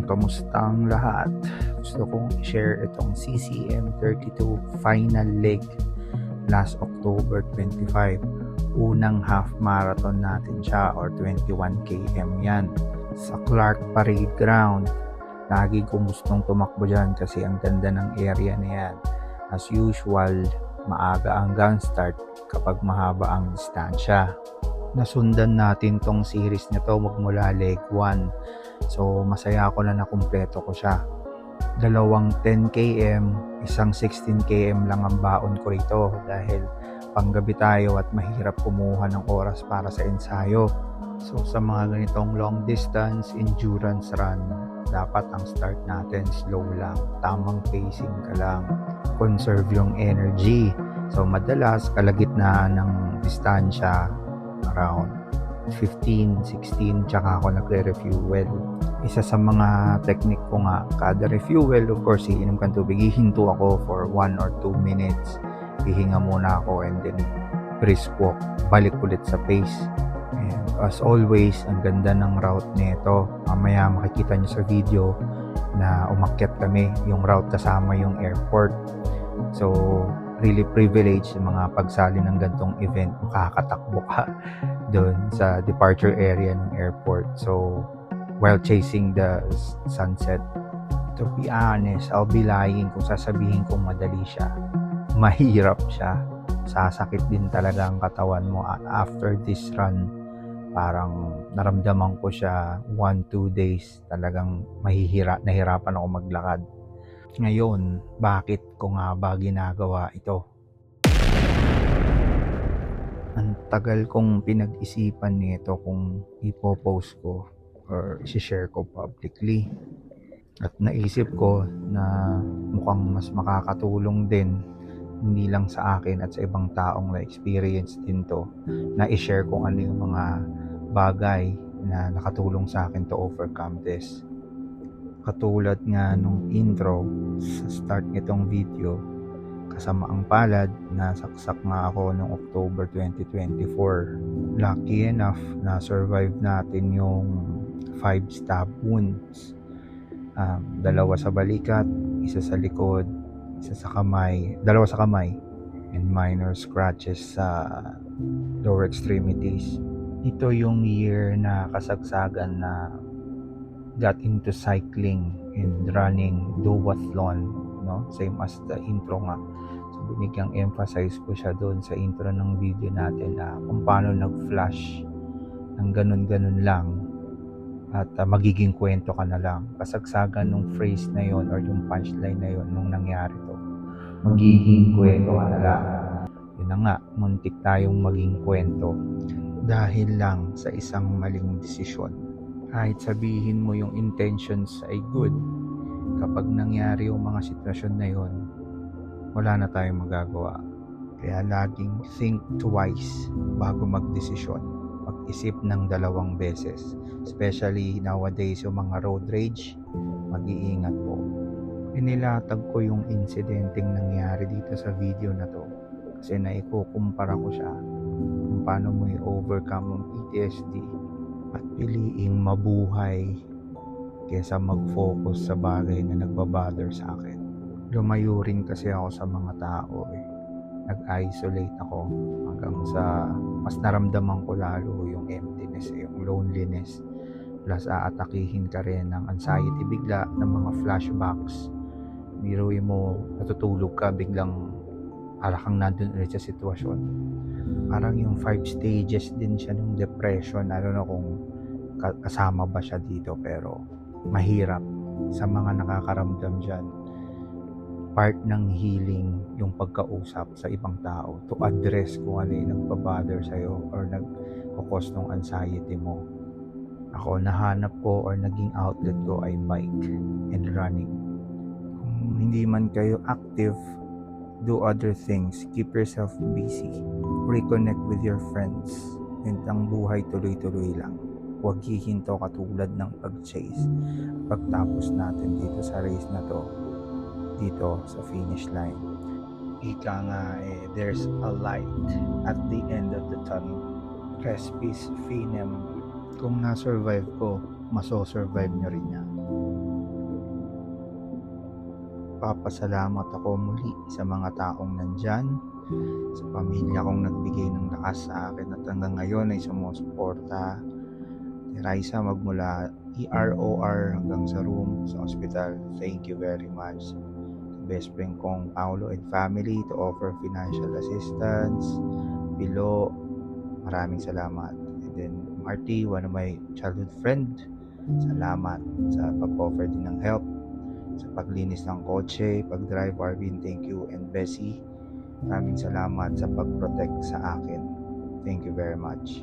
Kamusta ang lahat? Gusto kong i-share itong CCM32 final leg last October 25. Unang half marathon natin siya or 21 km yan sa Clark Parade Ground. Lagi kong gustong tumakbo dyan kasi ang ganda ng area na yan. As usual, maaga ang gun start kapag mahaba ang distansya. Nasundan natin tong series na to magmula leg 1. So masaya ako na nakumpleto ko siya. Dalawang 10 km, isang 16 km lang ang baon ko rito dahil panggabi tayo at mahirap kumuha ng oras para sa ensayo. So sa mga ganitong long distance endurance run, dapat ang start natin slow lang, tamang pacing ka lang, conserve yung energy. So madalas kalagitnaan ng distansya around 15, 16, tsaka ako nagre-refuel. Isa sa mga technique ko nga, kada refuel, of course, iinom kang tubig, hihinto ako for 1 or 2 minutes. Hihinga muna ako and then brisk walk, balik ulit sa pace. And as always, ang ganda ng route nito. Mamaya makikita nyo sa video na umakyat kami, yung route kasama yung airport. So, really privileged sa mga pagsali ng gantong event, makakatakbo ka doon sa departure area ng airport. So, while chasing the sunset, to be honest, I'll be lying kung sasabihin kong madali siya. Mahirap siya. Sasakit din talaga ang katawan mo. After this run, parang naramdaman ko siya 1-2 days. Talagang nahirapan ako maglakad. Ngayon, bakit ko nga ba ginagawa ito? Ang tagal kong pinag-isipan nito kung ipopost ko or i-share ko publicly. At naisip ko na mukhang mas makakatulong din, hindi lang sa akin at sa ibang taong na-experience din to, na i-share kung ano yung mga bagay na nakatulong sa akin to overcome this. Katulad nga nung intro sa start nitong video, kasama ang palad, nasaksak nga ako noong October 2024. Lucky enough na survive natin yung 5 stab wounds. 2 sa balikat, 1 sa likod, 2 sa kamay, and minor scratches sa lower extremities. Ito yung year na kasagsagan na got into cycling and running duathlon, no? Same as the intro nga. So binigyang emphasize ko siya doon sa intro ng video natin na kung paano nag-flash ng ganun-ganun lang at magiging kwento ka na lang. Kasagsagan nung phrase na yon or yung punchline na yon nung nangyari to. Magiging kwento ka na lang. Yun na nga, muntik tayong maging kwento dahil lang sa isang maling desisyon. Kahit sabihin mo yung intentions ay good, kapag nangyari yung mga sitwasyon na yon, wala na tayong magagawa. Kaya laging think twice bago magdesisyon. Mag-isip ng 2 beses. Especially nowadays yung mga road rage, mag-iingat po. Inilatag ko yung insidenteng nangyari dito sa video na to kasi naikukumpara ko siya kung paano mo i-overcome ang PTSD at piliing mabuhay kesa mag-focus sa bagay na nagbabother sa akin. Lumayo rin kasi ako sa mga tao Nag-isolate ako hanggang sa mas naramdaman ko lalo yung emptiness, yung loneliness. Plus aatakihin ka rin ng anxiety bigla, ng mga flashbacks. Biruin mo, natutulog ka, biglang para kang nandun ulit sa sitwasyon. Parang yung 5 stages din siya ng depression. I don't know kung kasama ba siya dito, pero mahirap sa mga nakakaramdam dyan. Part ng healing yung pagkausap sa ibang tao to address kung ano yung nagbabother sa'yo or nagkakos ng anxiety mo. Ako, nahanap ko or naging outlet ko ay bike and running. Kung hindi man kayo active, do other things. Keep yourself busy. Reconnect with your friends. And ang buhay tuloy-tuloy lang. Huwag hihinto katulad ng pag-chase. Pagtapos natin dito sa race na to, dito sa finish line. Ika nga there's a light at the end of the tunnel. Respis finem. Kung na-survive ko, maso-survive nyo rin yan. Papasalamat ako muli sa mga taong nandyan, sa pamilya kong nagbigay ng lakas sa akin at hanggang ngayon ay sumusuporta. Ni Raisa magmula EROR hanggang sa room sa ospital. Thank you very much. Sa best friend kong Paolo and family to offer financial assistance. Bilo, maraming salamat. And then Marty, one of my childhood friend, salamat sa pag-offer din ng help sa paglinis ng kotse, pag-drive. Arvin, thank you. And Bessie, maraming salamat sa pag-protect sa akin. Thank you very much.